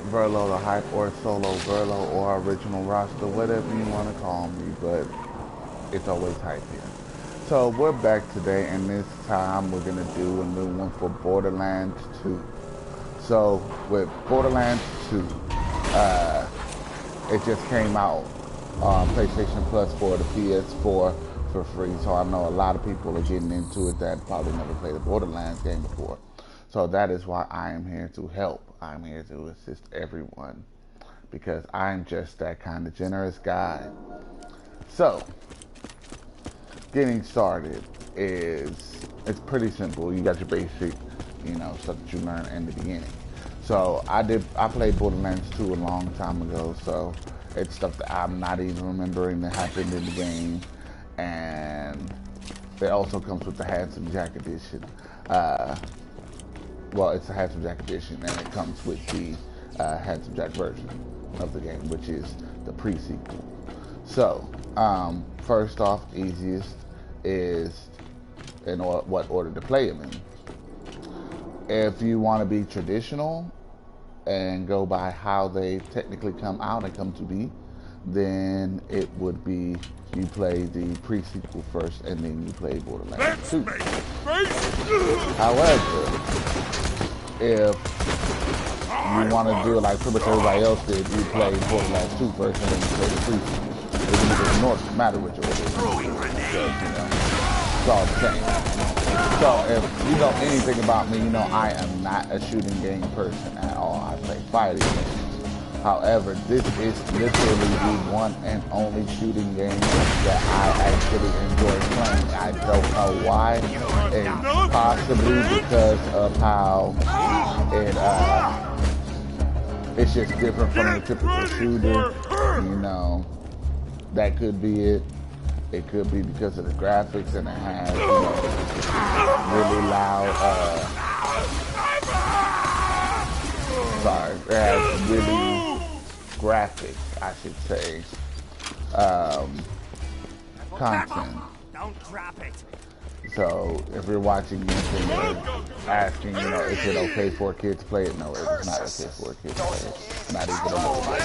Verlo the Hype or Solo Verlo or Original Roster, whatever you want to call me, but it's always Hype here. So we're back today, and this time we're going to do a new one for Borderlands 2. So with Borderlands 2, it just came out on PlayStation Plus for the PS4 for free, so I know a lot of people are getting into it that probably never played a Borderlands game before. So that is why I am here to help. I'm here to assist everyone because I'm just that kind of generous guy. So, getting started it's pretty simple. You got your basic, stuff that you learn in the beginning. So I played Borderlands 2 a long time ago, so it's stuff that I'm not even remembering that happened in the game. And it also comes with the Handsome Jack edition. Well, it's a Handsome Jack edition, and it comes with the Handsome Jack version of the game, which is the pre-sequel. So, first off, easiest is what order to play them in. If you want to be traditional and go by how they technically come out and come to be, then it would be you play the pre-sequel first and then you play Borderlands 2. However, if you want to do it like pretty much everybody else did, you play Borderlands 2 first and then you play the pre-sequel. It doesn't matter which order, because, it's all the same. So if you know anything about me, you know I am not a shooting game person at all. I play fighting games. However, this is literally the one and only shooting game that I actually enjoy playing. I don't know why. It's possibly because of how it's just different from the typical shooter. That could be it. It could be because of the graphics, and it has really loud. It has really graphic, I should say, content. Don't drop it. So if you're watching this and you're asking, is it okay for a kid to play it? No, it's not okay for a kid to play it. Not even a little bit.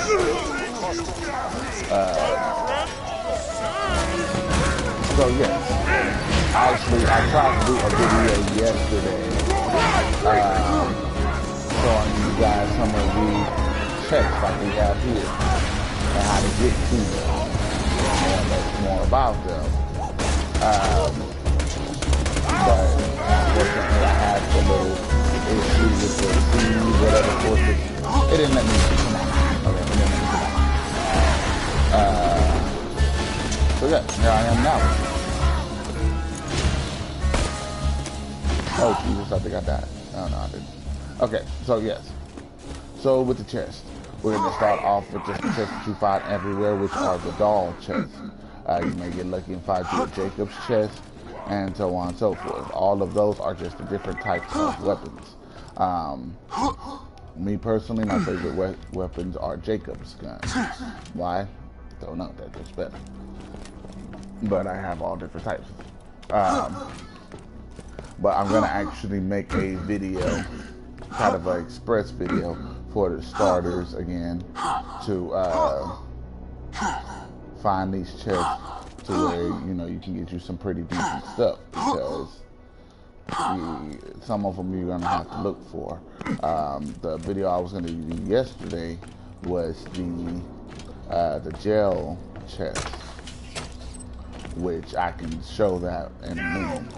So yes, actually I tried to do a video yesterday showing you guys some of the checks like we have here and how to get to them and much more about them. But unfortunately I had a little issue with the feed, whatever course it didn't let me come on. Okay, it didn't let me come on. So yeah, here I am now. Oh Jesus, I think I died. Oh no, I didn't. Okay, so yes. So with the chest, we're going to start off with just the chests that you find everywhere, which are the doll chests. You may get lucky and find you a Jacob's chest, and so on and so forth. All of those are just the different types of weapons. Me personally, my favorite weapons are Jacob's guns. Why? Don't know, that's just better. But I have all different types. But I'm going to actually make a video, kind of an express video for the starters again, to find these chests to where, you can get you some pretty decent stuff, because some of them you're going to have to look for. The video I was going to do yesterday was the gel chest, which I can show that in a minute.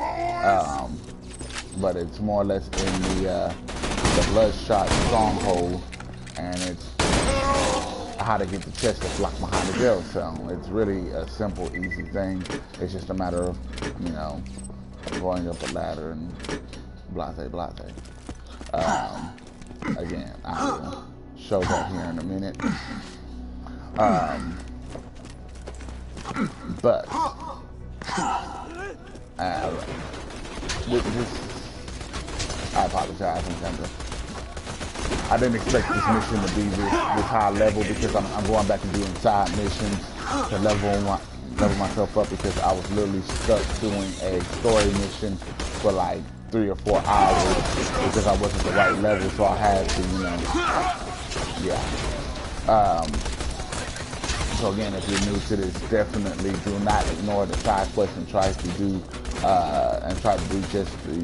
But it's more or less in the Bloodshot Stronghold, and it's how to get the chest to block behind the jail cell. It's really a simple, easy thing. It's just a matter of, going up a ladder and blase. Again, I'll show that here in a minute. But I apologize. I didn't expect this mission to be this high level, because I'm going back and doing side missions to level myself up, because I was literally stuck doing a story mission for like 3 or 4 hours because I wasn't the right level, so I had to, Yeah. Um, so again, if you're new to this, definitely do not ignore the side quest and try to do just the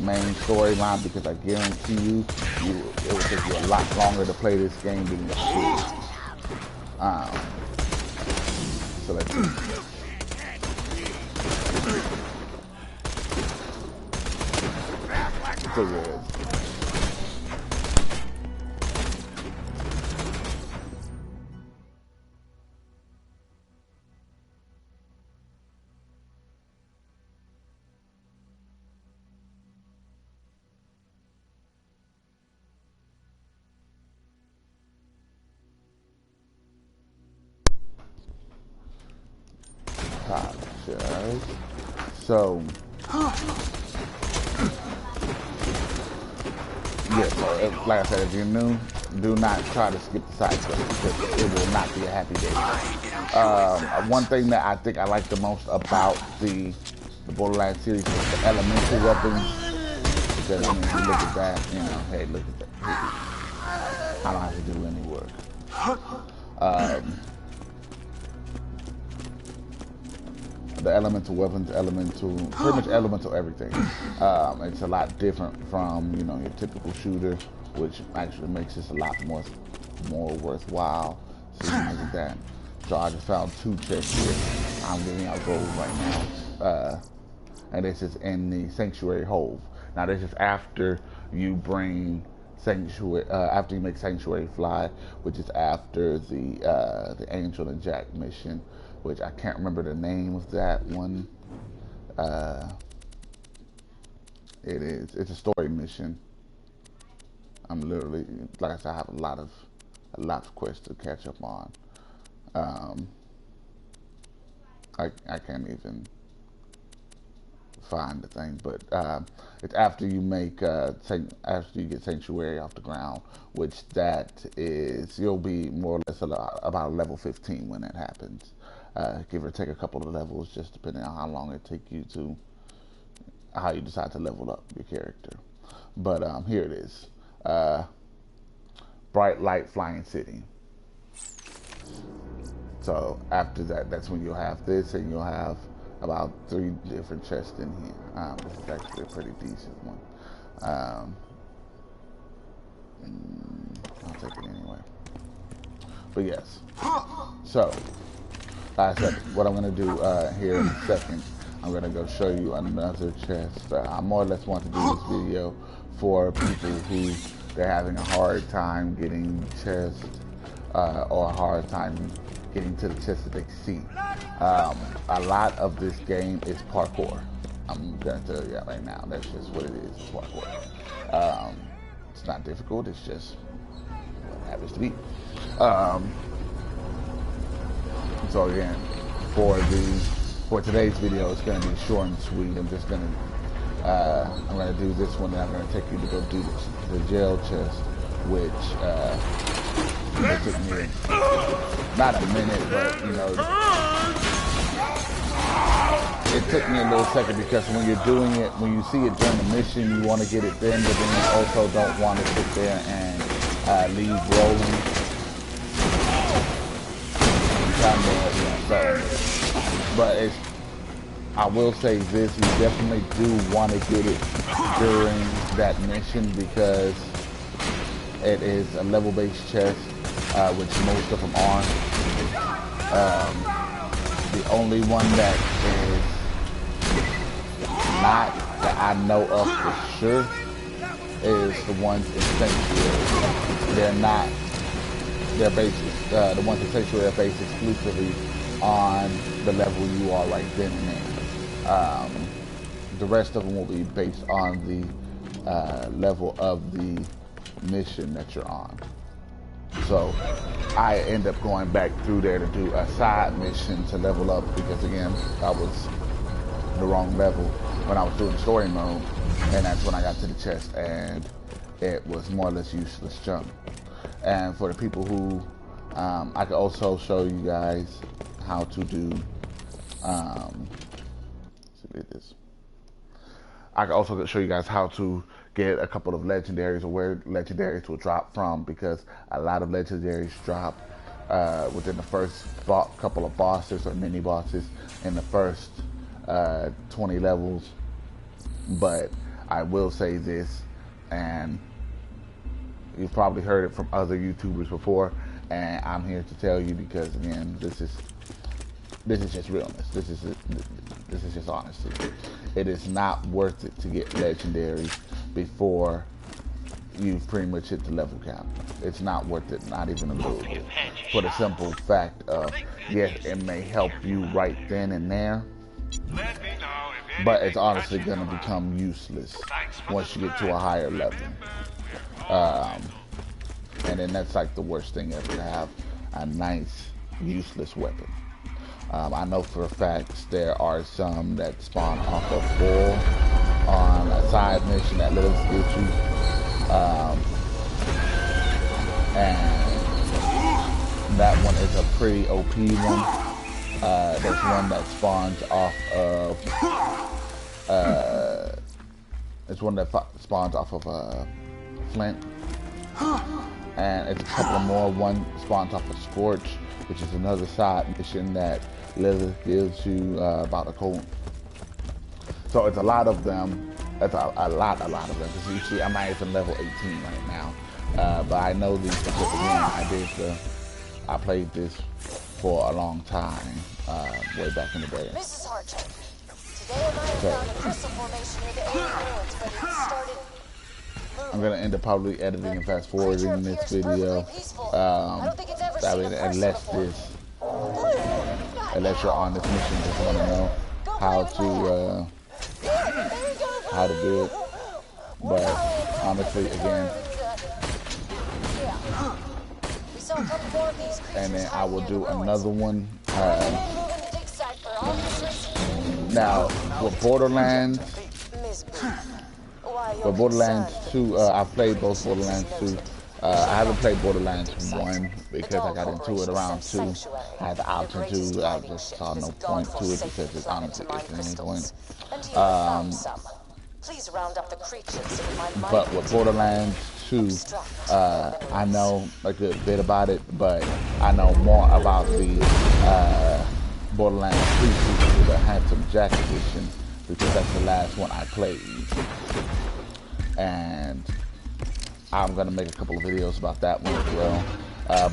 main storyline, because I guarantee you, it will take you a lot longer to play this game than you should. So let's see. So yeah. So, yeah, so like I said, if you're new, do not try to skip the side quest, because it will not be a happy day. One thing that I think I like the most about the Borderlands series is the elemental weapons. Because, I mean, if you look at that, you know, hey, look at that. I don't have to do any work. The elemental weapons, pretty much elemental everything. It's a lot different from, you know, your typical shooter, which actually makes this a lot more worthwhile. So you look at that. So I just found 2 chests here. I'm giving out gold right now. And this is in the Sanctuary Hove. Now this is after you bring Sanctuary, after you make Sanctuary fly, which is after the Angel and Jack mission, which I can't remember the name of that one. It's a story mission. I'm literally, like I said, I have a lot of quests to catch up on. I can't even find the thing, but it's after you make after you get Sanctuary off the ground, which that is, you'll be more or less about level 15 when that happens. Give or take a couple of levels, just depending on how long it takes you to, how you decide to level up your character. But here it is. Bright Light Flying City. So after that, that's when you'll have this, and you'll have about 3 different chests in here. This is actually a pretty decent one. I'll take it anyway. But yes. So, like I said, what I'm going to do here in a second, I'm going to go show you another chest. I more or less want to do this video for people who they're having a hard time getting chests, or a hard time getting to the chest that they see. A lot of this game is parkour. I'm going to tell you that right now. That's just what it is. It's parkour. It's not difficult. It's just what it happens to be. So again, for today's video, it's going to be short and sweet. I'm just going to I'm going to do this one, and I'm going to take you to go do the jail chest, which it took me not a minute, but you know, it took me a little second, because when you're doing it, when you see it during the mission, you want to get it then, but then you also don't want to sit there and leave rolling. But I will say this, you definitely do want to get it during that mission, because it is a level-based chest, which most of them are. The only one that is not, that I know of for sure, is the ones in Sanctuary. They're not, they're based, the ones in Sanctuary are based exclusively on the level you are right then and there. The rest of them will be based on the level of the mission that you're on. So I end up going back through there to do a side mission to level up, because again, I was the wrong level when I was doing the story mode, and that's when I got to the chest, and it was more or less useless jump. And for the people who, I could also show you guys how to do, I can also show you guys how to get a couple of legendaries or where legendaries will drop from, because a lot of legendaries drop within the first couple of bosses or mini bosses in the first 20 levels. But I will say this, and you've probably heard it from other YouTubers before, and I'm here to tell you because, again, this is just realness. This is just honesty. It is not worth it to get legendaries before you've pretty much hit the level cap. It's not worth it, not even a little bit. For the simple fact of, yes, it may help you right then and there, but it's honestly going to become useless once you get to a higher level. And then that's like the worst thing ever, to have a nice, useless weapon. I know for a fact there are some that spawn off of bull on a side mission that literally gives you. And that one is a pretty OP one. There's one that spawns off of Flint. And it's a couple more. One spawns off of Scorch, which is another side mission that literally gives you about a cold. So it's a lot of them. It's a lot of them. Because you see, I'm not even level 18 right now. But I know these because, again, I played this for a long time, way back in the day. Mrs. Harcher, today I might have found a crystal formation near the alien ruins, but it started moving. I'm gonna end up probably editing and fast forwarding this video. Unless you're on this mission, just want to know how to do it. But honestly, again, and then I will do another one. Now with Borderlands. But Borderlands 2, I've played both Borderlands 2. I haven't played Borderlands 1 because I got into it around 2. I had the option to. I just saw no point to it because it honestly isn't any point. But with Borderlands 2, I know a good bit about it, but I know more about the Borderlands 3 sequel, the Handsome Jack edition, because that's the last one I played. And I'm going to make a couple of videos about that one as well.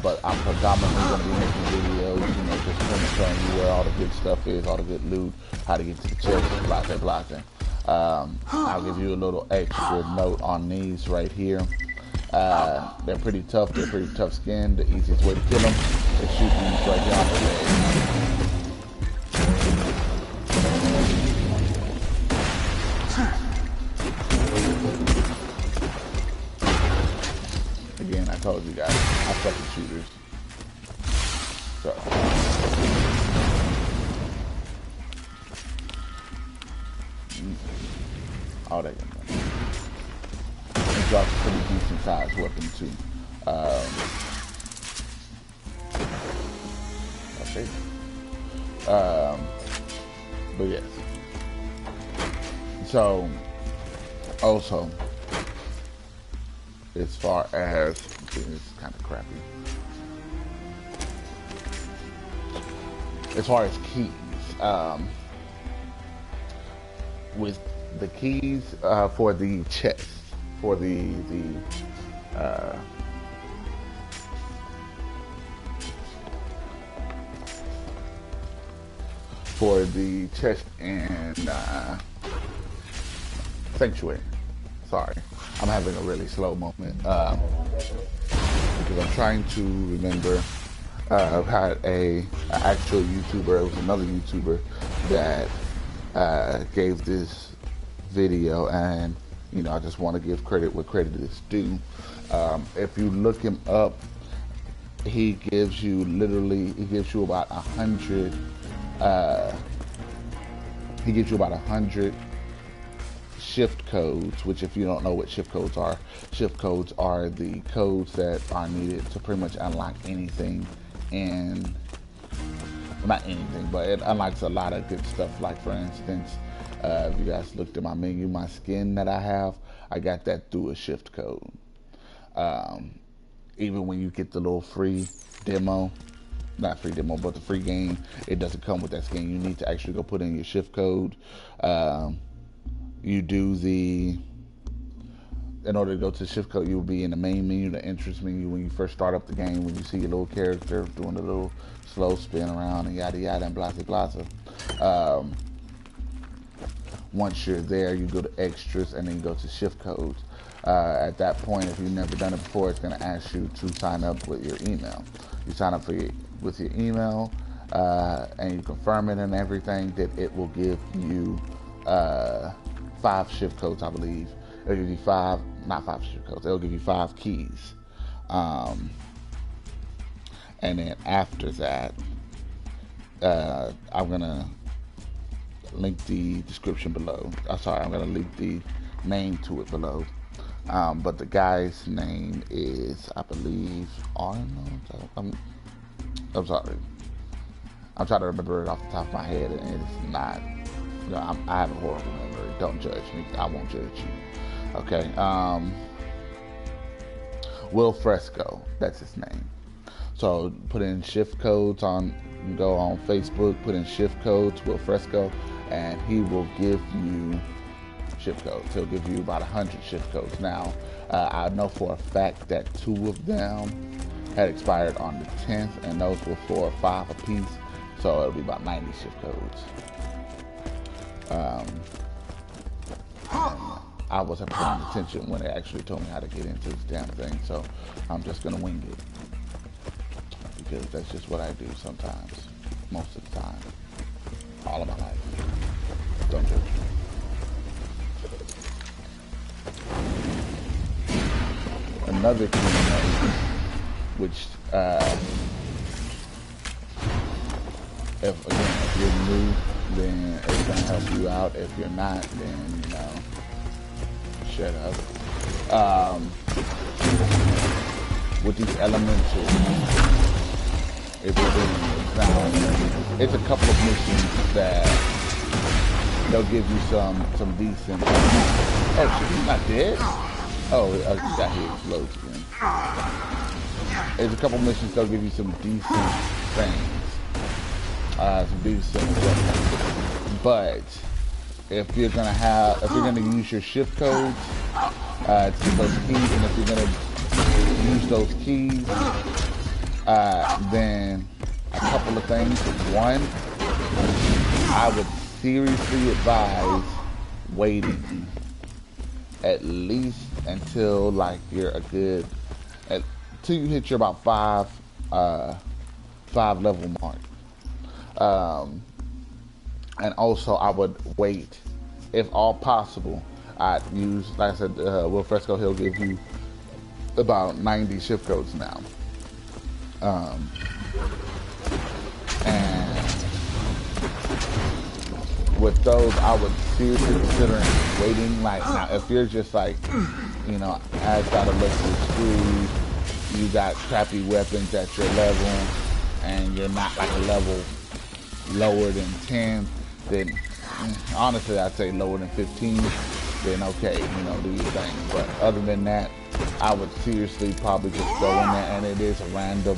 But I'm predominantly going to be making videos, just kind of showing you where all the good stuff is, all the good loot, how to get to the chest, blah. I'll give you a little extra note on these right here. They're pretty tough. They're pretty tough skin. The easiest way to kill them is shoot these right here on the leg. Again, I told you guys, I suck at shooters. So. Oh, there you go. It drops a pretty decent sized weapon too. Okay. But yes. So, also, as far as, it's kind of crappy. As far as keys, with the keys for the chest, for the chest and sanctuary. Sorry, I'm having a really slow moment because I'm trying to remember. I've had an actual YouTuber. It was another YouTuber that gave this video, and I just want to give credit where credit is due. If you look him up, he gives you about 100. He gives you about 100 shift codes, which, if you don't know what shift codes are the codes that are needed to pretty much unlock anything. And not anything, but it unlocks a lot of good stuff. Like, for instance, if you guys looked at my menu, my skin that I have, I got that through a shift code. Even when you get the little free demo, not free demo, but the free game, it doesn't come with that skin. You need to actually go put in your shift code. You do the, in order to go to the shift code, you will be in the main menu, the entrance menu, when you first start up the game, when you see your little character doing a little slow spin around and yada yada and blah blah blah. Once you're there, you go to extras and then you go to shift codes. At that point, if you've never done it before, it's going to ask you to sign up with your email. You sign up with your email and you confirm it and everything, that it will give you 5 shift codes, I believe. It'll give you 5, not 5 shift codes, it'll give you 5 keys. And then after that, I'm going to link the description below. I'm going to link the name to it below. But the guy's name is, I believe, Arnold. I'm sorry. I'm trying to remember it off the top of my head, and it's not. You know, I have a horrible memory. Don't judge me. I won't judge you. Okay. Will Fresco. That's his name. So put in shift codes go on Facebook, put in shift codes, Will Fresco, and he will give you shift codes. He'll give you about 100 shift codes. Now, I know for a fact that 2 of them had expired on the 10th, and those were for 5 apiece, so it'll be about 90 shift codes. I wasn't paying attention when they actually told me how to get into this damn thing, so I'm just gonna wing it, because that's just what I do sometimes, most of the time, all of my life. Don't judge me. Another key, which if you're new, then it's gonna help you out. If you're not, then shut up. With these elementals, if you're doing it now, it's a couple of missions that they'll give you some decent. Oh shit, he's not dead. Oh, I just got hit explodes again. There's a couple missions that'll give you some decent things. Some decent weapons. But if you're gonna use your shift codes to get those keys, and if you're gonna use those keys, then a couple of things. One, I would seriously advise waiting at least until like you're till you hit your about 5 level mark. And also I would wait, if all possible. I'd use, like I said, Will Fresco, he'll give you about 90 shift codes now. And with those, I would seriously consider waiting. Like, now, if you're just like, as got a little screwed, you got crappy weapons at your level, and you're not like a level lower than 10, then honestly, I'd say lower than 15, then okay, do your thing. But other than that, I would seriously probably just go in there, and it's random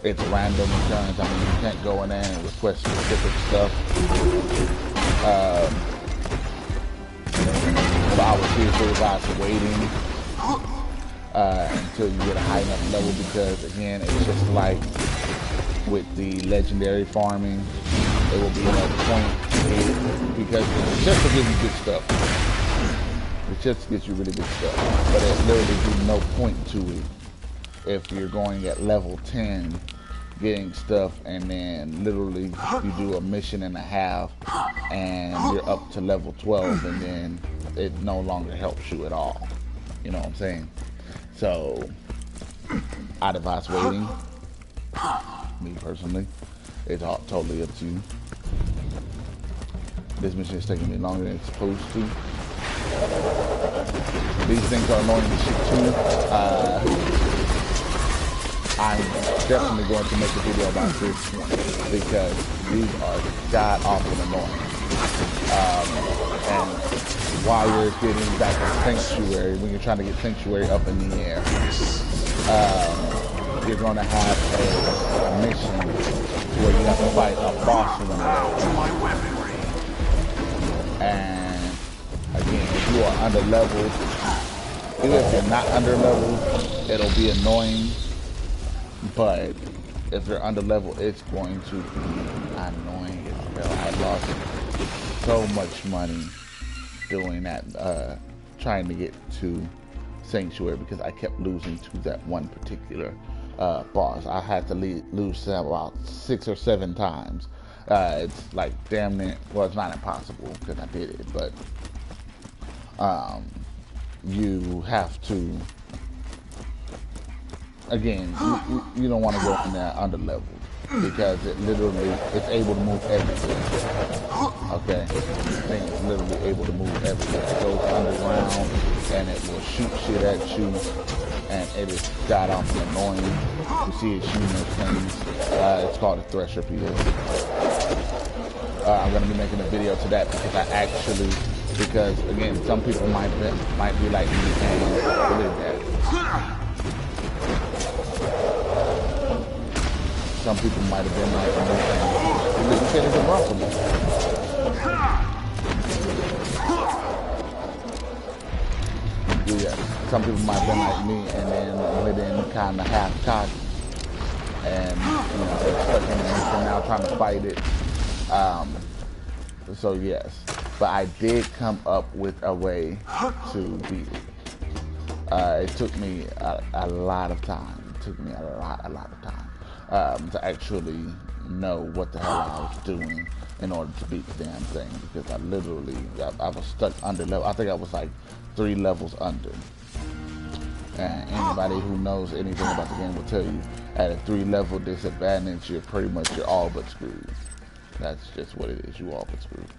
returns. I mean, you can't go in there and request specific stuff. But I would seriously advise waiting until you get a high enough level, because again, it's just like with the legendary farming, it will be at a point, because it's just to give you good stuff. It's just to get you really good stuff. But there's literally no point to it if you're going at level 10 getting stuff, and then literally you do a mission and a half and you're up to level 12, and then it no longer helps you at all. You know what I'm saying? So I'd advise waiting. Me personally, it's all totally up to you. This mission is taking me longer than it's supposed to. These things are annoying as shit too. I'm definitely going to make a video about this because these are god awful annoying. And while you're getting back to Sanctuary, when you're trying to get Sanctuary up in the air, you're going to have a mission where you have to fight a boss one of those. And again, if you are under leveled, even if you're not under leveled, it'll be annoying. But if you're under level, it's going to be annoying as hell. I lost so much money doing that, trying to get to Sanctuary because I kept losing to that one particular boss. I had to lose about 6 or 7 times. It's like damn near, well, it's not impossible because I did it, but you have to, again, you don't want to go in there under leveled because it's able to move everywhere. Okay, this thing is literally able to move everywhere. It goes underground and it will shoot shit at you, and it is god awful annoying. You see it shooting those things. It's called a Thresher PS. I'm gonna be making a video to that because again, some people might be like me and believe that. Some people might have been like me and you can't even run from it. Yeah, some people might have been like me and then went in kind of half cocked and they're stuck in the mission now trying to fight it. So yes, but I did come up with a way to beat it. It took me a lot of time. It took me a lot of time to actually know what the hell I was doing in order to beat the damn thing, because I was stuck under level. I think I was like 3 levels under. And anybody who knows anything about the game will tell you at a 3 level disadvantage, you're all but screwed. That's just what it is. You all but screwed.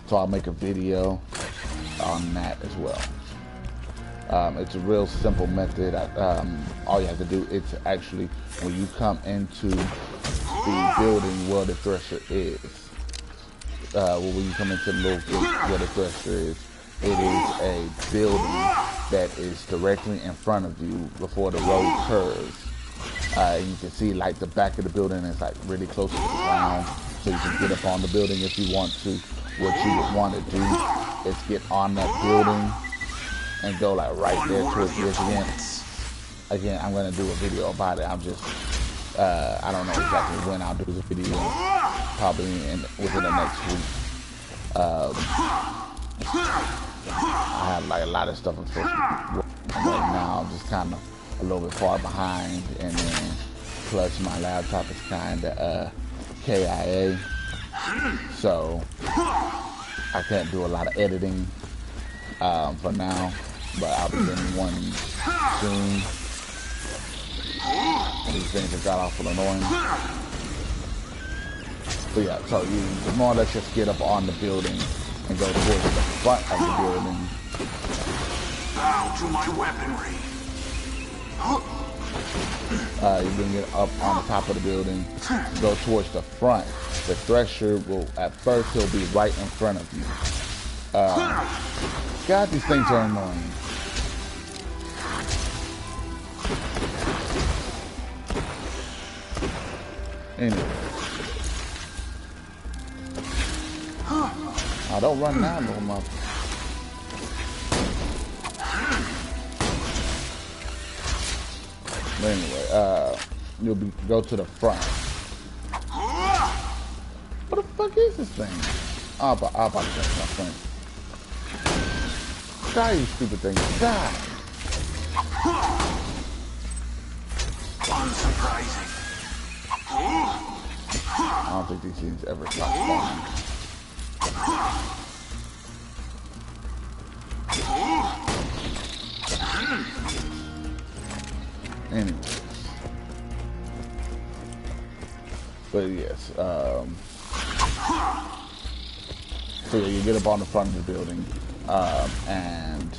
So I'll make a video on that as well. It's a real simple method. All you have to do is actually, when you come into the building where the Thresher is, when you come into the little gate where the Thresher is, it is a building that is directly in front of you before the road curves. You can see like the back of the building is like really close to the ground, so you can get up on the building if you want to. What you would want to do is get on that building and go like right there towards the edge again. I'm going to do a video about it. I'm just, I don't know exactly when I'll do the video, probably within the next week. I have like a lot of stuff I'm supposed to work on right now. I'm just kind of a little bit far behind, and then plus my laptop is kind of KIA, so I can't do a lot of editing for now, but I'll be getting one soon. These things have got awful annoying. But yeah, so you more or less just get up on the building and go towards the front of the building. Bow to my weaponry. You bring it up on the top of the building, go towards the front. The Thresher will, at first, he'll be right in front of you. God, these things are annoying. Anyway. Oh, don't run now, no more. But anyway, you'll go to the front. What the fuck is this thing? I'll about to jump my friend. Die, you stupid thing. Die. Unsurprising. I don't think these things ever stop spawning. Anyways. But yes, so you get up on the front of the building, and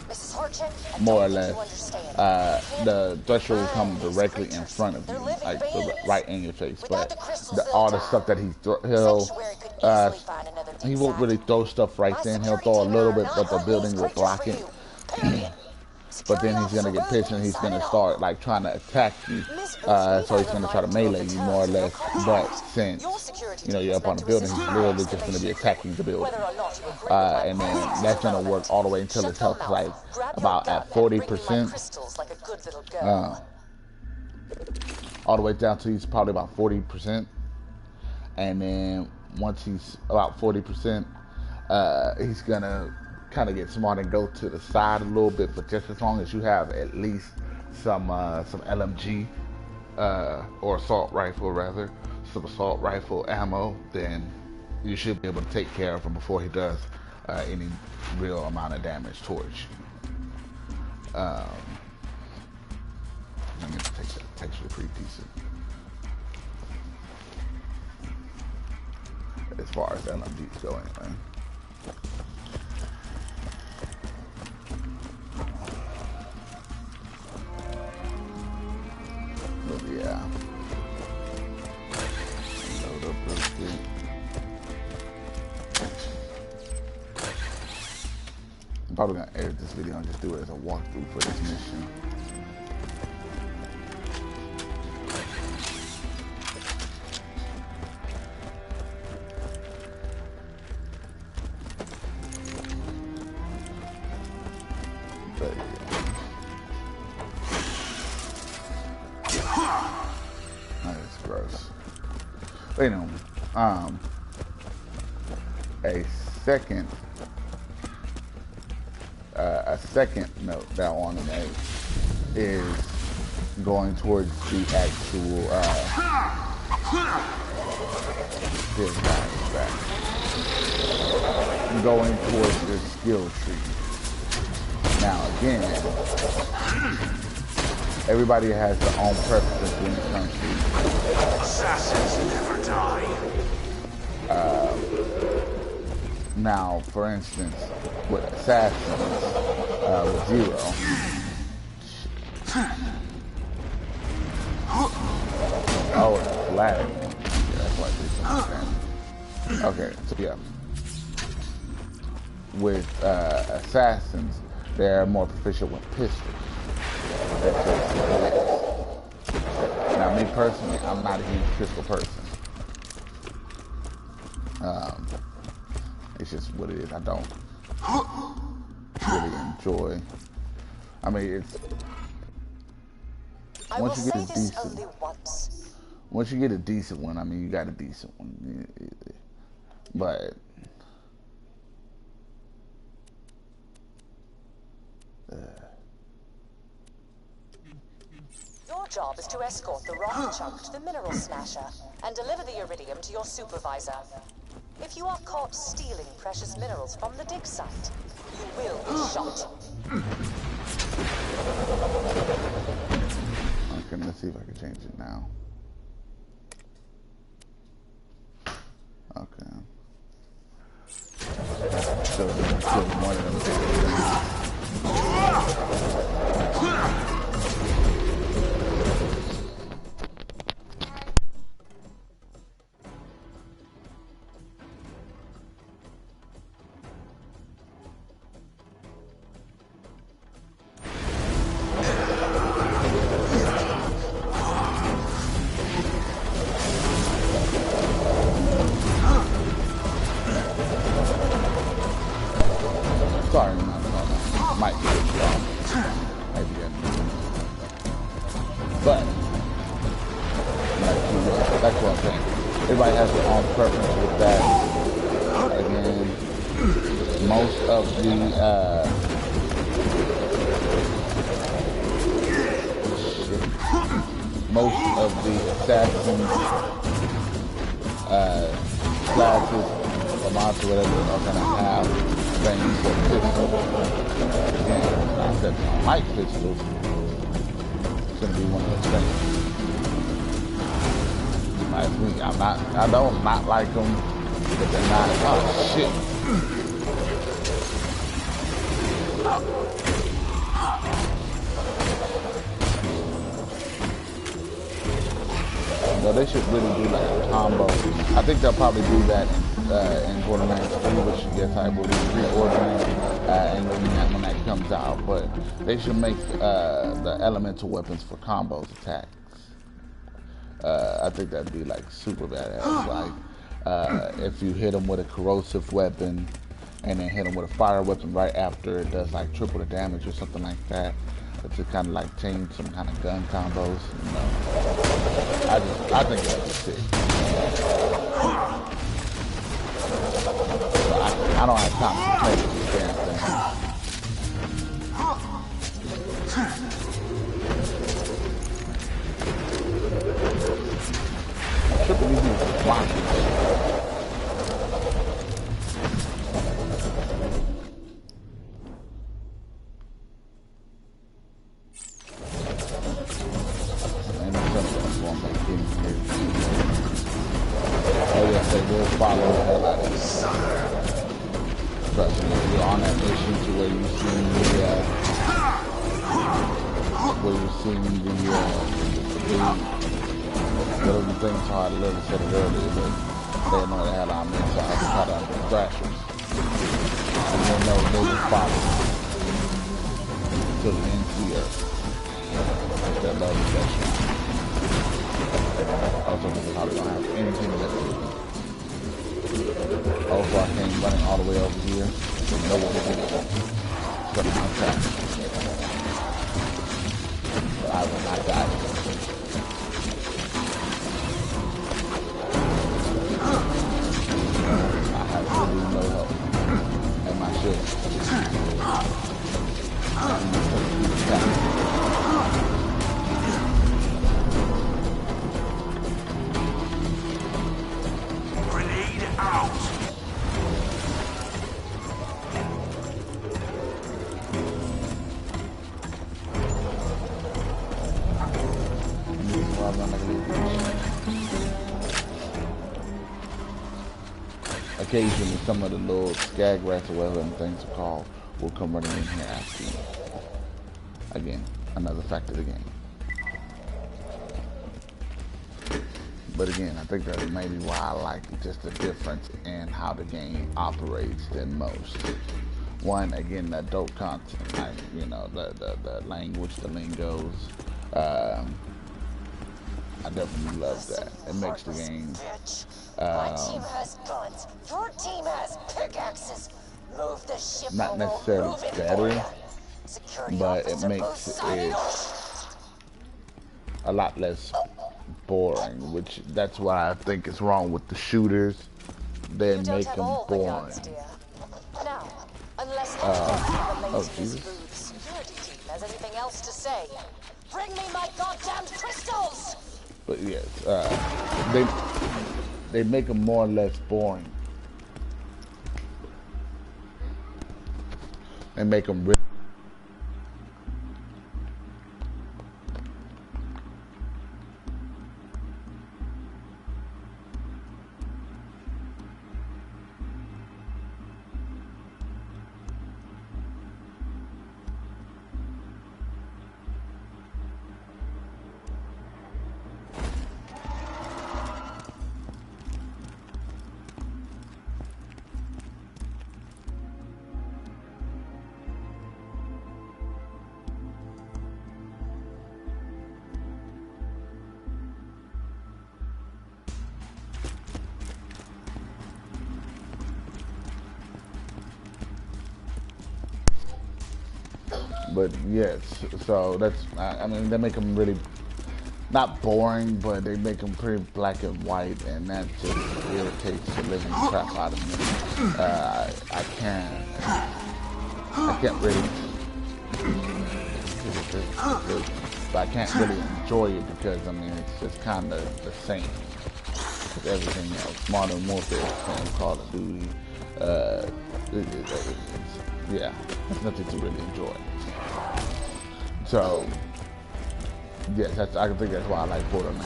Mrs. Torchic, I more or don't think less. you understand. The threshold will come Find those directly in creatures. front of They're you, living like beings. right in your face. Without But the crystals, they'll all the die. stuff that he'll Sanctuary could easily find another he deep won't site. really throw stuff right My then. He'll security throw a team little are bit, not but the hunting these building will creatures block for it. you. Period. But Security then he's gonna officer get pissed and Rosie he's gonna signing off. start like trying to attack you. Miss Booth, So he's gonna try to melee you more or less. But since your security you know team you're is up on meant the to building, assist he's my literally just gonna be excavation. attacking the building. Whether or not you agree with my And then policies that's is gonna work irrelevant. all the way until Shut his your health mouth. like Grab your about gun at and bring me my 40%. crystals like a good little girl. All the way down to he's probably about 40%. And then once he's about 40%, he's gonna kind of get smart and go to the side a little bit. But just as long as you have at least some LMG or assault rifle rather, some assault rifle ammo, then you should be able to take care of him before he does any real amount of damage towards you. I mean, it takes actually pretty decent. As far as LMGs go anyway. But yeah. Load up real quick. I'm probably gonna edit this video and just do it as a walkthrough for this mission. But yeah. That's gross. But you know, a second note that I want to make is going towards the actual this guy's back. Going towards the skill tree. Now again, everybody has their own preference when it comes to Assassins never die. now, for instance, with assassins, with Zero. Oh, it's flag. Yeah, that's why I did something. Okay, so yeah. With assassins, they're more proficient with pistols. That's just it is. Now, me personally, I'm not a huge pistol person. It's just what it is. I don't really enjoy. I mean, it's once you get a decent, once you get a decent one, I mean, you got a decent one. But your job is to escort the rock chunk to the mineral smasher and deliver the iridium to your supervisor. If you are caught stealing precious minerals from the dig site, you will be shot. Okay, let's see if I can change it now. Okay. So one of them things. Sorry, no. Might be you off. Maybe but that's what I'm saying. Everybody has their own preference with that. Again, most of the assassins classes or mods or whatever are gonna have things for pistols. Again, I said I don't like pistols. It's gonna be one of those things. Like me, I don't not like them, but they're not. Oh shit! So they should really do like a combo. I think they'll probably do that in Borderlands 3, which I guess I will be pre-ordering and when that comes out. But they should make the elemental weapons for combos attacks. I think that'd be like super badass. Like if you hit them with a corrosive weapon and then hit them with a fire weapon right after, it does like triple the damage or something like that. To kind of like change some kind of gun combos, you know. I think that's sick. I don't have time to play with this damn thing. Triple these niggas blocking. They will follow the hell out of you. Trust me, if you're on that mission to where you see the things hard to live, said it earlier, but they know the hell I'm in, so I can try to thrash them. And they know they will follow to the end of the earth. That's that love session. Also, because I don't have anything left to do. Also, I came running all the way over here. No one will do it. But I'm trapped. But I will not die. I have really no help. And my shield. Grenade out! Occasionally, some of the little skag rats or whatever them things are called will come running in here after you. Again, another fact of the game. But again, I think that's maybe why I like just the difference in how the game operates than most. One, again, the adult content, like, you know, the language, the lingos. I definitely love that. It makes the game. My team has guns. Your team has pickaxes. Move the ship. Not necessarily better, but it makes it a lot less boring, which that's why I think it's wrong with the shooters. They make them boring. Now, unless oh Jesus. security team has anything else to say, bring me my goddamned crystals. But yes, they make them more or less boring. They make them really. But yes, so that's, I mean, they make them really, not boring, but they make them pretty black and white, and that just irritates the living crap out of me. I can't really, but I can't really enjoy it because, I mean, it's just kind of the same with everything else. Modern Warfare, same, Call of Duty, yeah, there's nothing to really enjoy. So, yes, I think that's why I like Borderland.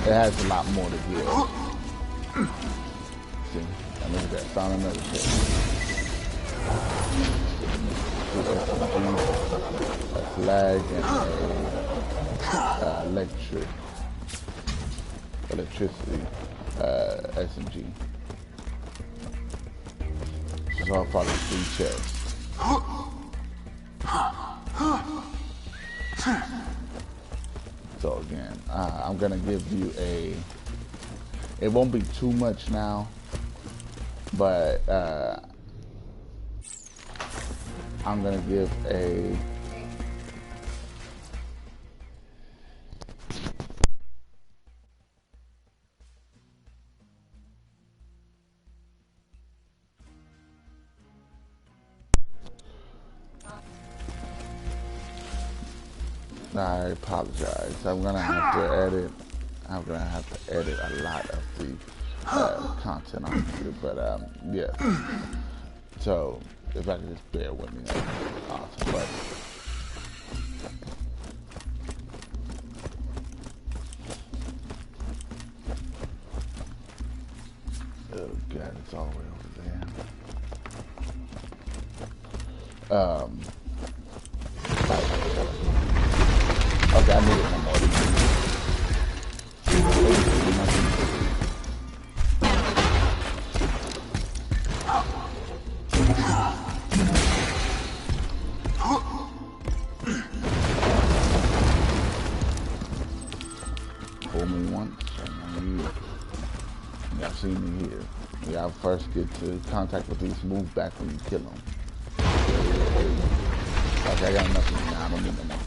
It has a lot more to give. See, and look at that, found another thing. A flag and electricity SMG. This is all part of the free chest. So again, I'm gonna give you it won't be too much now, but I'm gonna give a I apologize. I'm gonna have to edit a lot of the content on here, but yeah. So if I could just bear with me, that would be awesome. But oh god, it's all the way over there. Okay, I need it no more. Fool me once, y'all see me here. Y'all first get to contact with these, move back when you kill them. Okay, I got enough of them now. I don't need no more.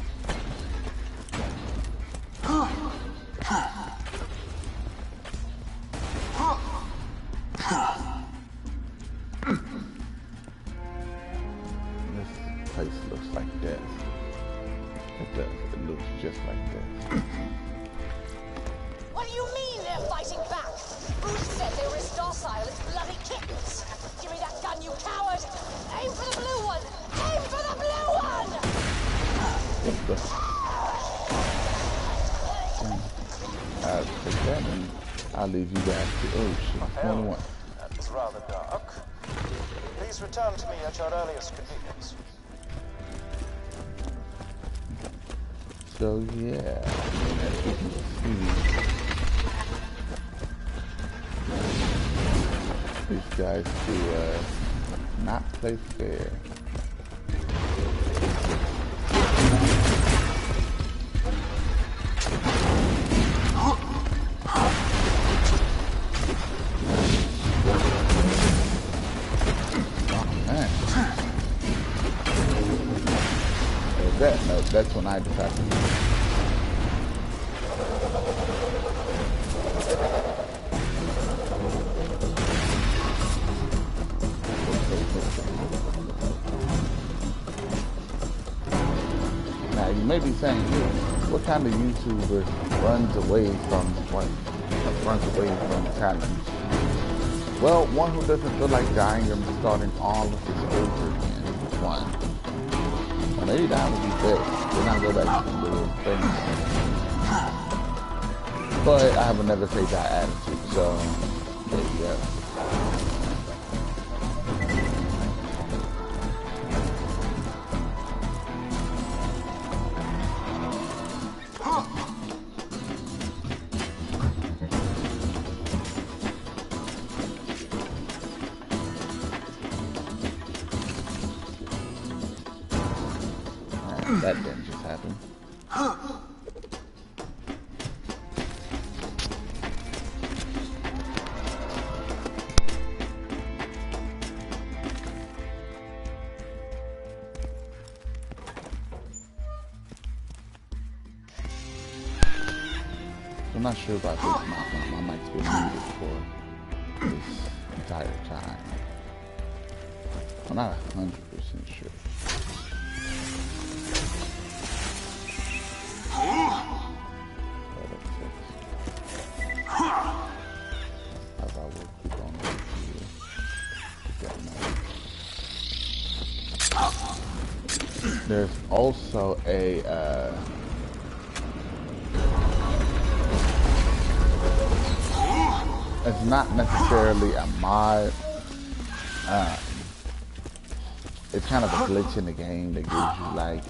This place looks like death. It does. It looks just like death. What do you mean they're fighting back? Who said they were as docile as bloody kittens? Give me that gun, you coward! Aim for the blue one! Aim for the blue one! I'll take that and I'll leave you guys to, oh shit, 21. That was rather dark. Please return to me at your earliest convenience. So yeah, as you can see, these guys do not play fair. No, that's when I decided to do. Now you may be saying, what kind of YouTuber runs away from challenge? Well, one who doesn't feel like dying and starting all of this over again. One. Maybe that would be fair. We're not go back to the little thing. But I have a never say die attitude, so there you go. That didn't just happen. I'm not sure about this map. My mic's been muted for this entire time. I'm not 100% sure. There's also a it's not necessarily a mod. It's kind of a glitch in the game that gives you like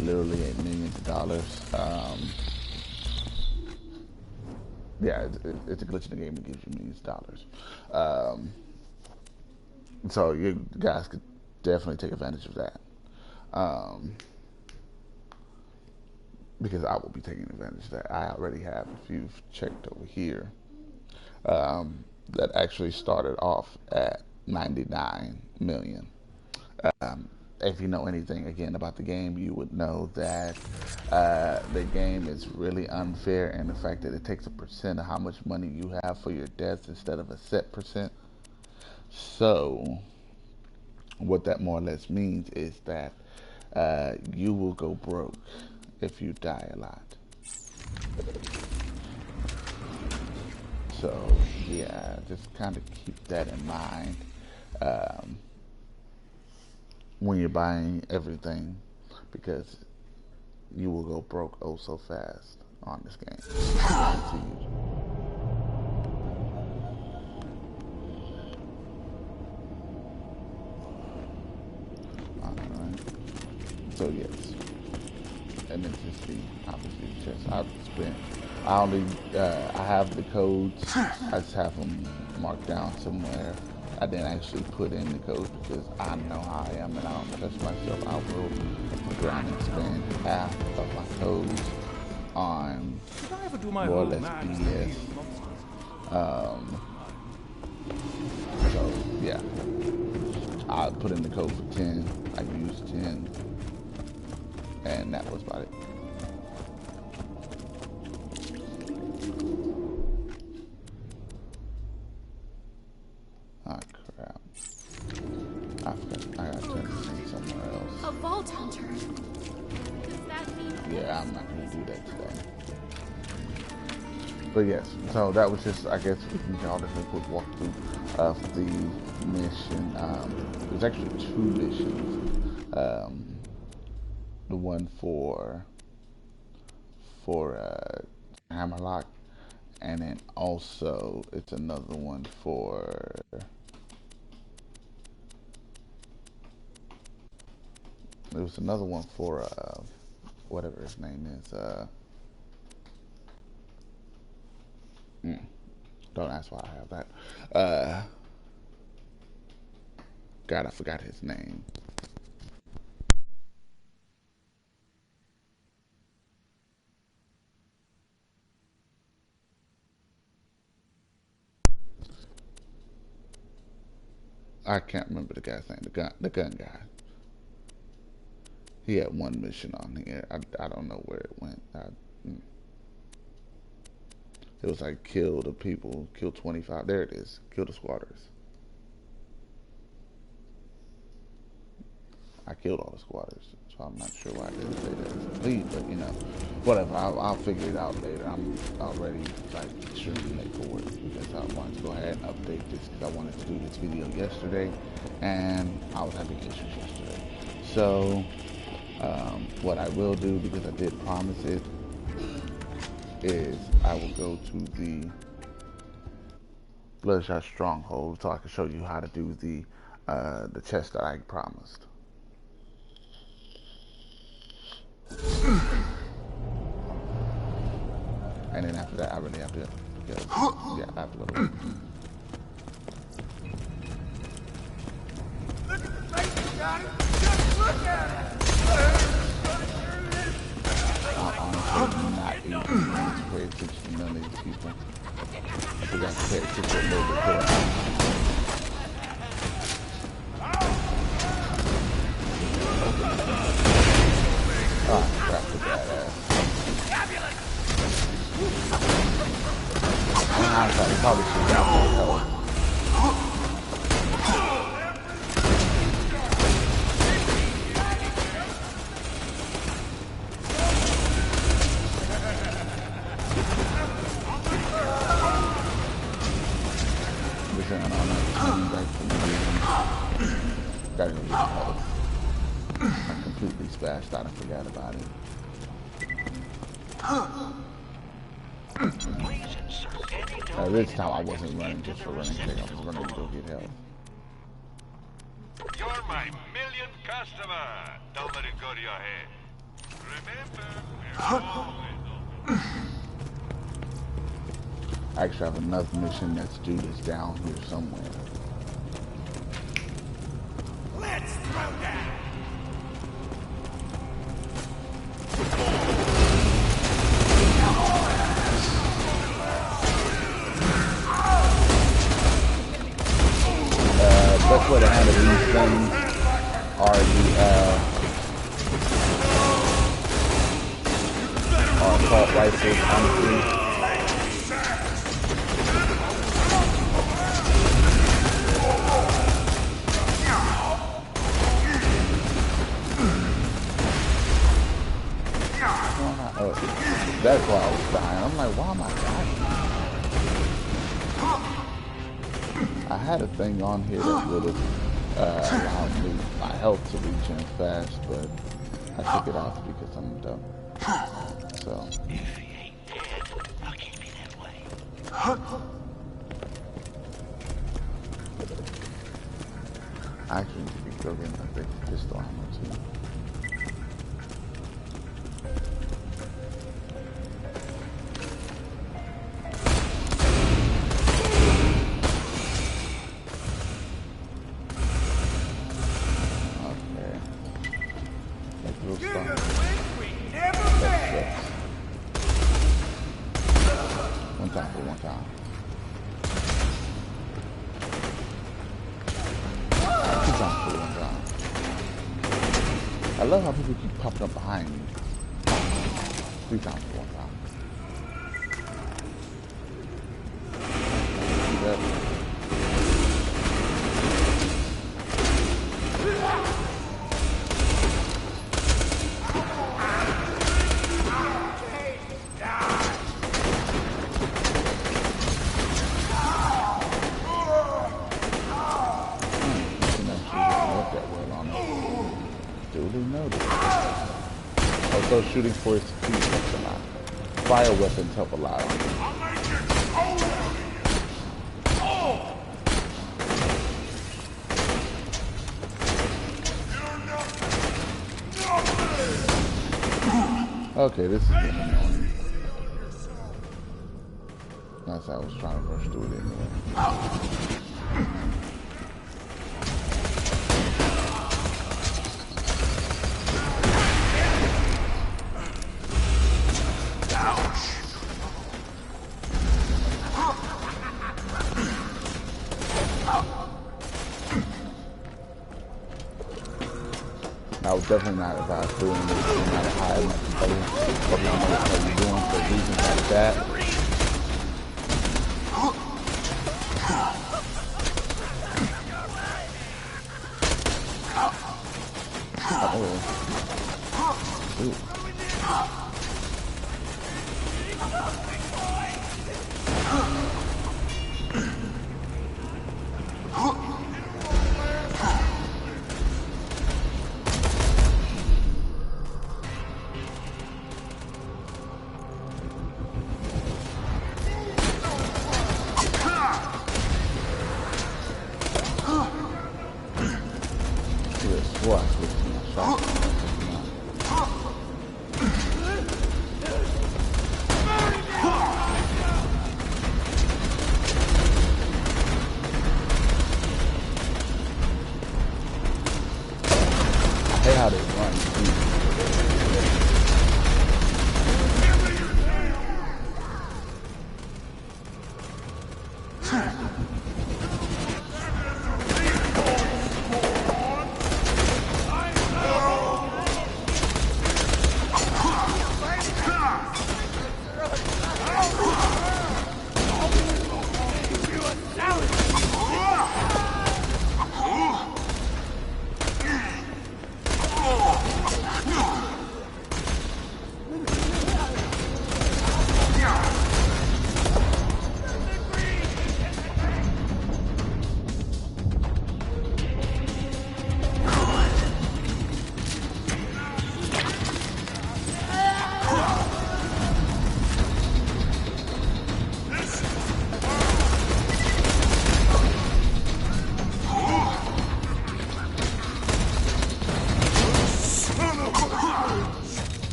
literally at millions of dollars. Yeah, it's a glitch in the game that gives you millions of dollars. So you guys could definitely take advantage of that. Because I will be taking advantage of that. I already have, if you've checked over here, that actually started off at 99 million. If you know anything again about the game, you would know that the game is really unfair in the fact that it takes a percent of how much money you have for your deaths instead of a set percent. So what that more or less means is that you will go broke if you die a lot. So yeah, just kind of keep that in mind when you're buying everything, because you will go broke oh so fast on this game. Alright. So yes. And then just the obviously chest. I have the codes. I just have them marked down somewhere. I didn't actually put in the codes because I know how I am and I don't trust myself. I will grind and spend half of my codes on more or less BS. So yeah, I put in the code for 10. I used 10, and that was about it. Oh crap! I forgot. I gotta turn this thing somewhere else. A vault hunter. Does that mean? Yeah, I'm not gonna do that today. But yes, so that was just, I guess, we can call this a quick walkthrough of the mission. There's actually 2 missions. The one for Hammerlock, and then also it's another one for whatever his name is. Don't ask why I have that. God, I forgot his name. I can't remember the guy's name. The gun guy. He had 1 mission on here. I don't know where it went. It was like kill the people, kill 25. There it is. Kill the squatters. I killed all the squatters, so I'm not sure why I didn't say that as a lead, but you know, whatever. I'll figure it out later. I'm already like extremely late for work because I wanted to go ahead and update this because I wanted to do this video yesterday, and I was having issues yesterday. So what I will do, because I did promise it, is I will go to the Bloodshot Stronghold so I can show you how to do the chest that I promised. And then after that, I really have to go. Yeah, I have to go to work. Look at the face you got it! Just look at it! I'm honestly not able to pay attention to none of these people. I forgot to pay attention a little bit more. Ah, crap, the badass. I probably should have got more help. Gotta go get help. I completely spashed out and forgot about it. This time I wasn't running just for running sake. I was running to go get help. You're my millionth customer. Don't let it go to your head. I actually have another mission that's due that's down here somewhere. Let's throw down. Best way to handle these things are the assault rifles, honestly. That's why I was dying. I'm like, why am I dying? I had a thing on here that would have allowed me my health to regen fast, but I took it off because I'm dumb. So. If he ain't dead, I'll keep it that way. I actually need to be go getting a big pistol ammo too. I love how people keep popping up behind me. 3 times for 1 time. See that? Also, shooting for its feet helps a lot. Fire weapons help a lot. Okay, this is getting annoying. That's how I was trying to rush through it anyway. I would definitely not advise doing this no matter how much better what you're doing for reasons like that. Hey, how they run.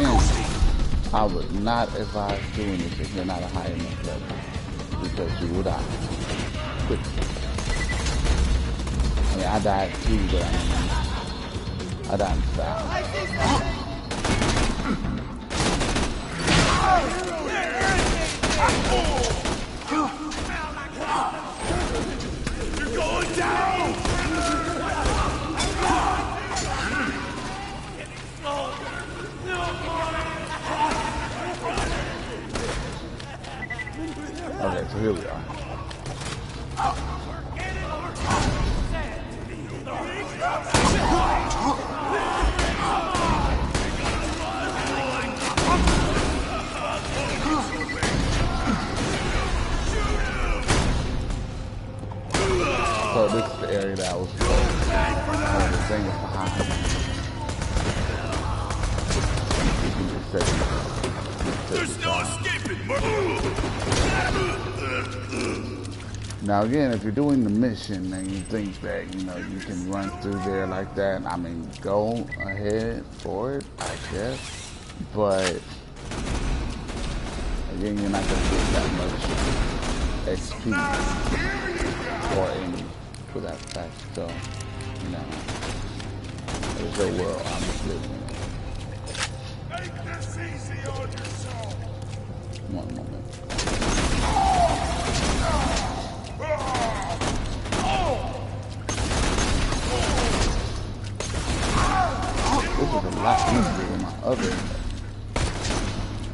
again, I would not advise doing this if you're not a high enough level, because you will die quickly. I mean, I died too, but I died in style. You're going down! Okay, so here we are. So this is the area that I was going. The thing is behind me. You can just set it. There's no escaping! Now again, if you're doing the mission and you think that, you know, you can run through there like that, I mean, go ahead for it, I guess. But again, you're not going to get that much XP or any for that fact. So, you know, there's no world I'm just living in. Make this easy on yourself! One moment. This is a lot easier than my other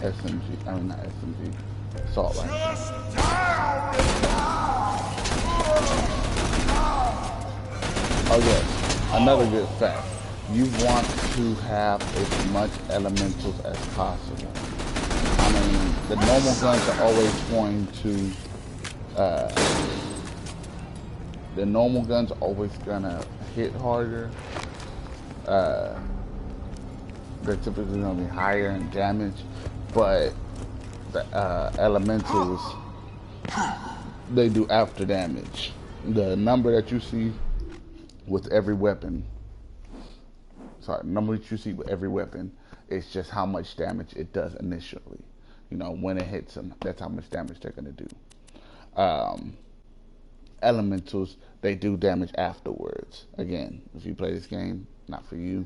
SMG. I mean, not SMG. Assault rifle. Oh yes, another good fact. You want to have as much elementals as possible. I mean, the normal guns are always going to, the normal guns are always gonna hit harder. They're typically gonna be higher in damage, but the elementals, they do after damage. The number that you see with every weapon, the number that you see with every weapon is just how much damage it does initially. You know, when it hits them, that's how much damage they're gonna do. Elementals, they do damage afterwards. Again, if you play this game, not for you,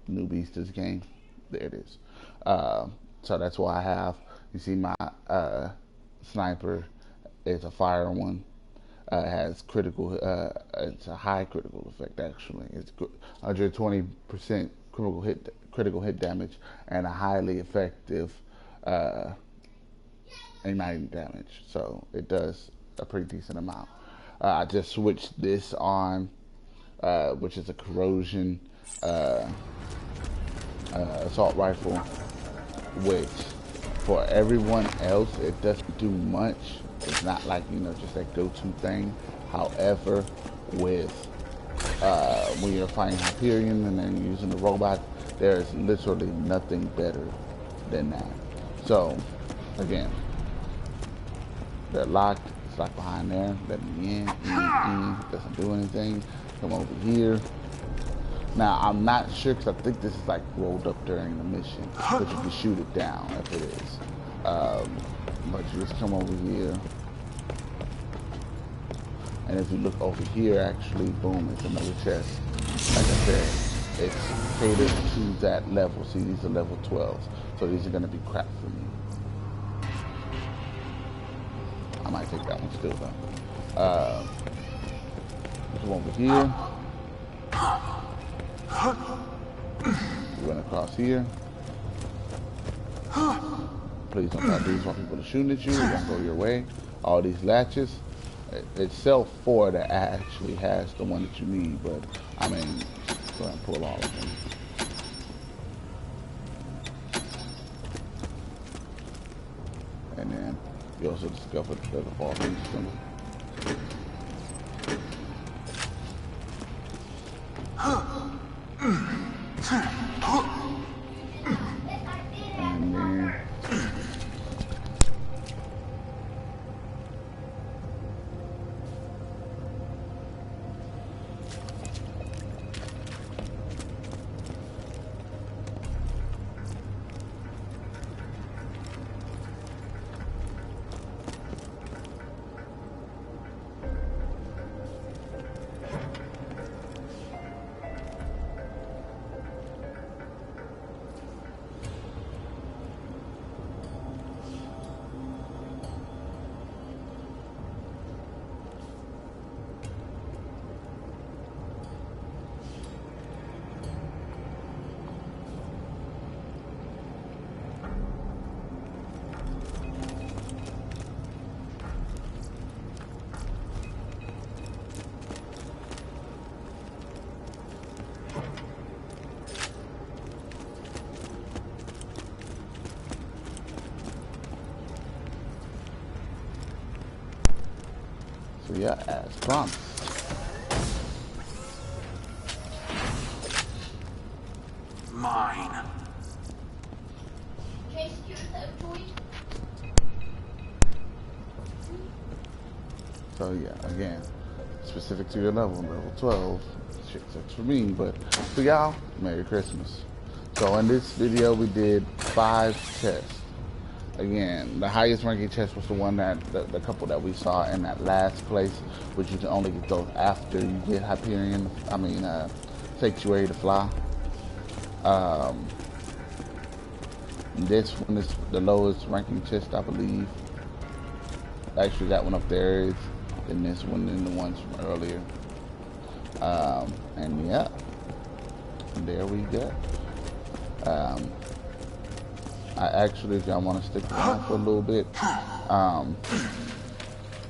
newbies to this game, there it is. So that's why I have, you see my sniper is a fire one. It has critical, it's a high critical effect actually. It's 120% critical hit damage and a highly effective igniting damage. So it does a pretty decent amount. I just switched this on, which is a corrosion assault rifle, which for everyone else it doesn't do much. It's not like, you know, just that go-to thing. However, with when you're fighting Hyperion and then using the robot, there's literally nothing better than that. So again, they're locked. It's locked behind there. Let me in. Doesn't do anything. Come over here. Now I'm not sure because I think this is like rolled up during the mission, but you can shoot it down if it is. But you just come over here, and if you look over here, actually, boom, it's another chest. Like I said, it's catered to that level. See, these are level 12s, so these are gonna be crap for me. I might take that one still though. This one over here. We went across here. Please don't try to do this while people are shooting at you. It won't go your way. All these latches. It's cell 4 that actually has the one that you need, but I mean, go ahead and pull all of them. And then you also discover the fall symbol. And then yeah, as promised. Mine. So yeah, again, specific to your level 12. Shit sucks for me, but for y'all, Merry Christmas. So in this video, we did 5 chests. Again, the highest ranking chest was the one that the couple that we saw in that last place, which you can only get those after you get Hyperion. I mean, Sanctuary to fly. This one is the lowest ranking chest, I believe. Actually, that one up there is in this one and the ones from earlier. And yeah, there we go. I actually, if y'all want to stick around for a little bit, I'm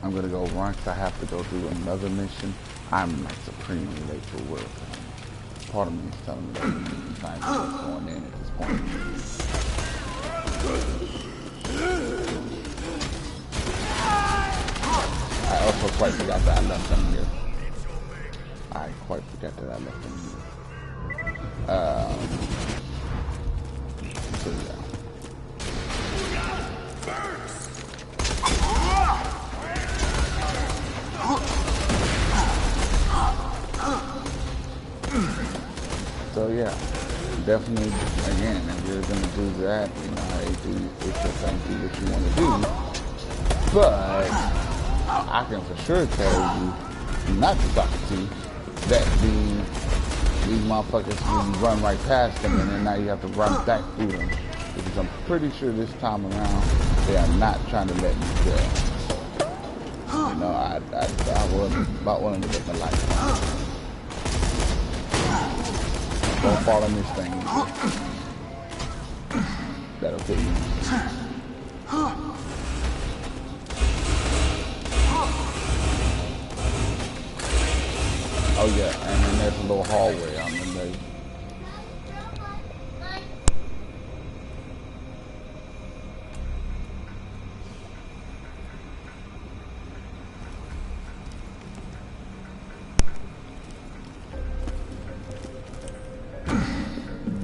gonna go run because I have to go do another mission. I'm like supremely late for work. Part of me is telling me that time is going in at this point. I also quite forgot that I left them here. I quite forgot that I left them here. So yeah. So yeah, definitely, again, if you're gonna do that, you know, it's your thing, do what you want to do. But I can for sure tell you, not to talk to, that these motherfuckers when you run right past them and then now you have to run back through them. Because I'm pretty sure this time around they are not trying to let me go. You know, I was about wanting to get my life on. Don't fall in this thing. That'll kill you. Oh yeah, and then there's a little hallway on the way.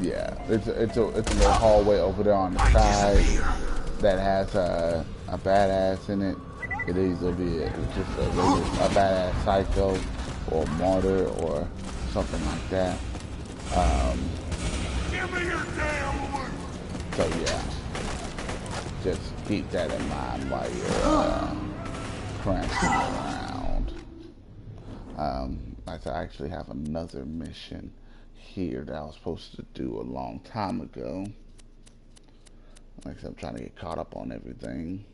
Yeah, it's a little hallway over there on the side that has a badass in it. It either be just a badass psycho or martyr or something like that. Give me your damn loot! So yeah, just keep that in mind while you're prancing around. I actually have another mission here that I was supposed to do a long time ago. Like I said, I'm trying to get caught up on everything.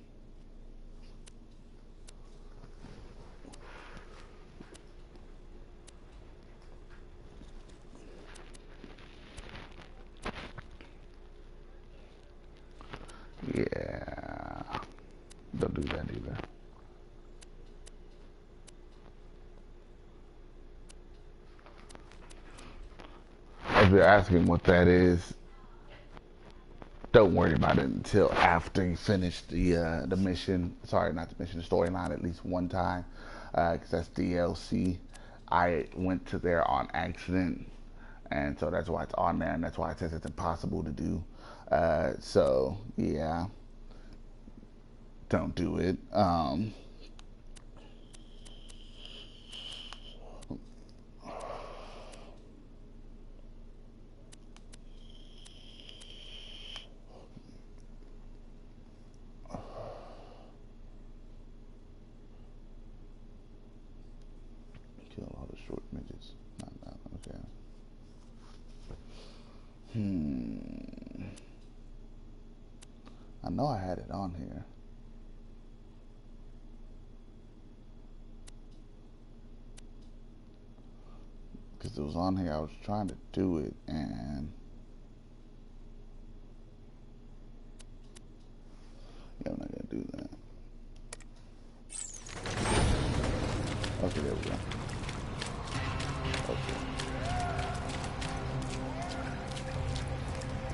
Yeah, don't do that either. If you're asking what that is, don't worry about it until after you finish the mission. Sorry, not the mission, the storyline at least one time, because that's DLC. I went to there on accident, and so that's why it's on there, and that's why it says it's impossible to do. So yeah, don't do it. Kill all the short midgets. Not that, okay. I know I had it on here. Because it was on here, I was trying to do it, and yeah, I'm not gonna do that. Okay, there we go.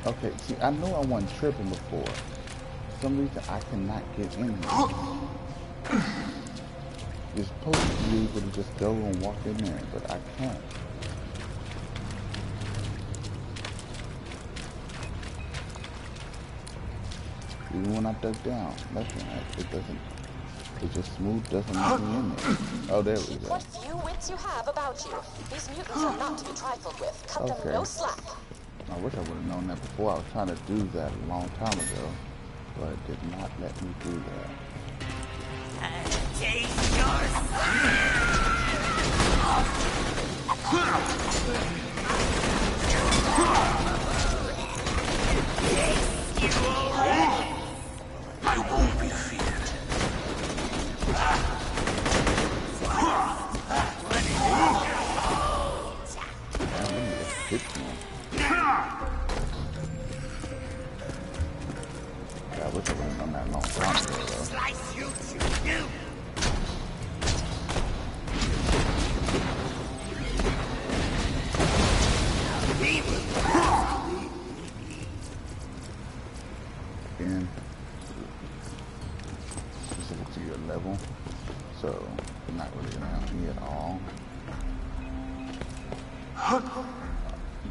Okay, see, I know I wasn't tripping before. For some reason, I cannot get in here. You're supposed to be able to just go and walk in there, but I can't. Even when I dug down, nothing. It doesn't. It just smooth doesn't let me in there. Oh, there we Keep go. what few wits you have about you. These mutants are not to be trifled with. Cut them no slack. I wish I would have known that before. I was trying to do that a long time ago, but it did not let me do that. Taste yours. I won't be defeated. I wish I would have done that a long time ago, though. Slice you to you. Again, specific to your level, so not really gonna help me at all.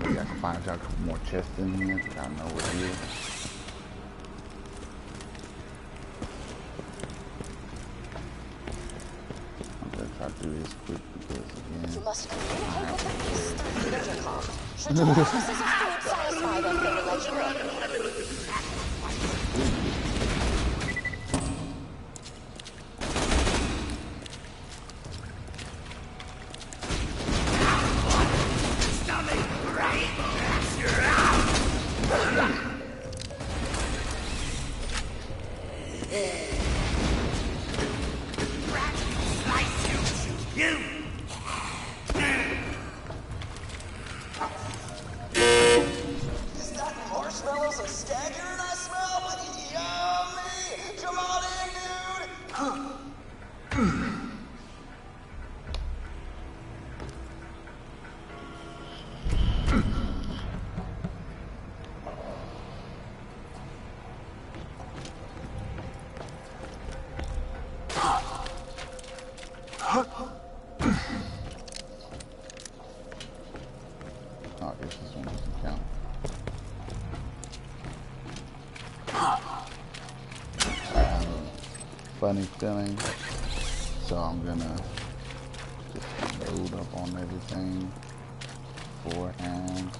Maybe I can find out a couple more chests in here, because I know what it is. I'm gonna try to do this quick because again, You must communicate with the beast through the intercom. Should your promises of food satisfy them, they will let you in. Is that marshmallows and staggering I smell? Yummy! Come on in, dude! oh, I guess this one doesn't count. I have a funny feeling, so I'm gonna just load up on everything beforehand.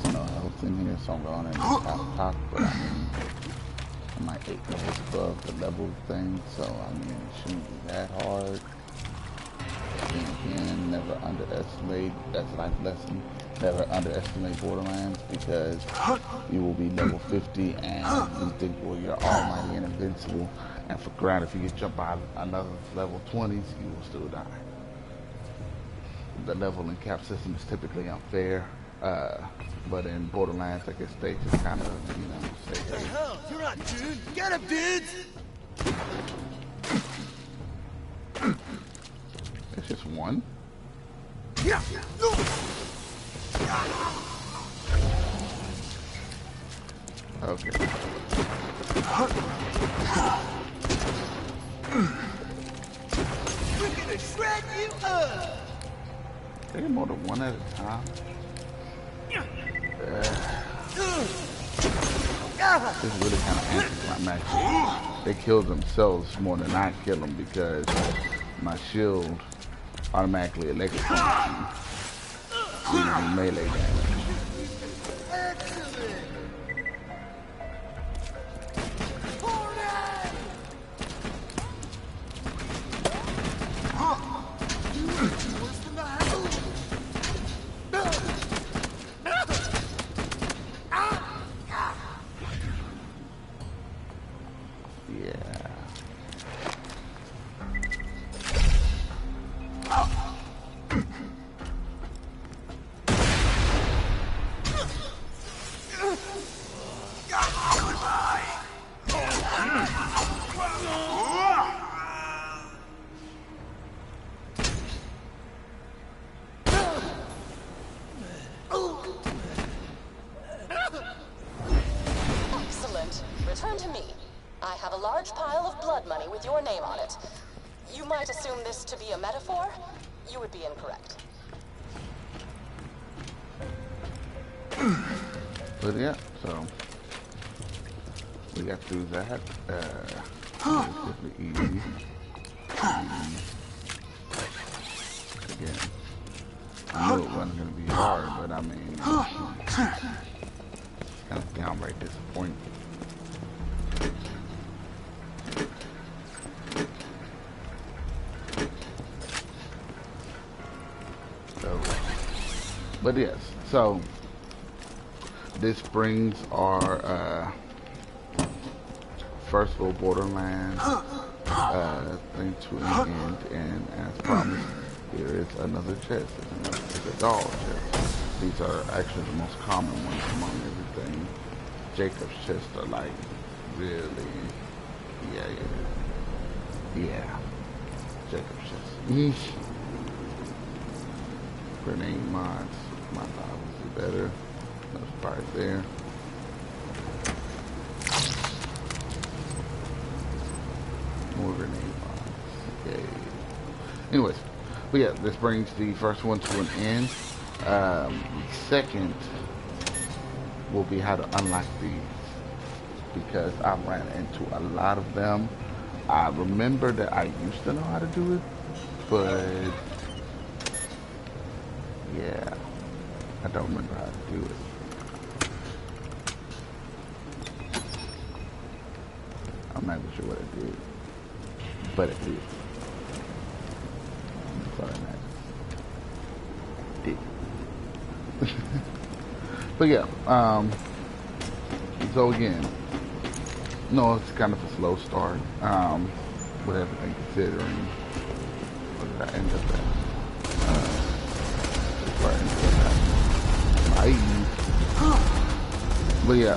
There's no health in here, so I'm going in the top, but I mean, I'm like 8 levels above the level thing, so I mean, it shouldn't be that hard. And again, never underestimate, that's a life lesson, never underestimate Borderlands, because you will be level 50 and you think, well, you're almighty and invincible, and for granted, if you get jumped by another level 20s, you will still die. The leveling cap system is typically unfair, but in Borderlands, I guess they just kind of, you know, say, hey, Hell, you're not dude. Get him, dudes. it's just one. Yeah. Okay. We're gonna shred you up. They get more than one at a time. This really kind of answers my match. They kill themselves more than I kill them because my shield automatically electrocutes me. Using melee damage. Excellent. Worse than the hell. Yeah. have a large pile of blood money with your name on it. You might assume this to be a metaphor. You would be incorrect. But yeah, so we got to do that. Relatively easy. Again, I knew it wasn't going to be hard, but I mean, it's kind of downright disappointing. So, but yes, so this brings our first little Borderland thing to an end, and as promised, here is another chest. It's a doll chest. These are actually the most common ones among everything. Jacob's chests are like really, yeah. Jacob's chest. Grenade mods, my obviously better. No surprise there. More grenade mods. Yay. Anyways, but yeah, this brings the first one to an end. Second will be how to unlock these, because I ran into a lot of them. I remember that I used to know how to do it, but yeah, I don't remember how to do it. I'm not even sure what I did, but it did. Sorry, man. Did. But yeah, so again, no, it's kind of a slow start, with everything considering. What did I end up at? But yeah,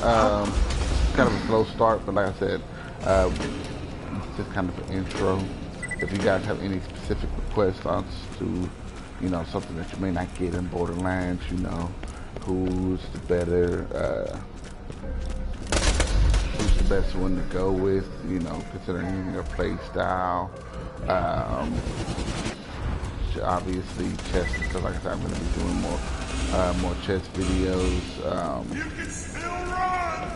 kind of a slow start, but like I said, it's just kind of an intro. If you guys have any specific requests as to, you know, something that you may not get in Borderlands, you know, who's the best one to go with, you know, considering your play style. Obviously, chess and stuff like that. I'm going to be doing more chess videos. You can still run!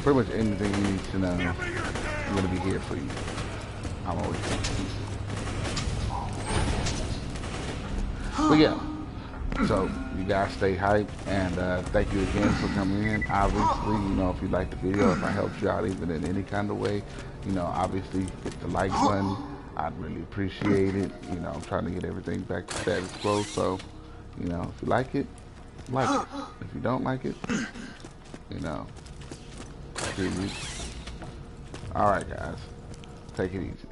Pretty much anything you need to know, I'm going to be here for you. I'm always here. But yeah, so you guys stay hyped, and thank you again for coming in. Obviously, you know, if you liked the video, if I helped you out even in any kind of way, you know, obviously hit the like button. I'd really appreciate it. You know, I'm trying to get everything back to status quo, so, you know, if you like it, like it. If you don't like it, you know, Alright guys, take it easy.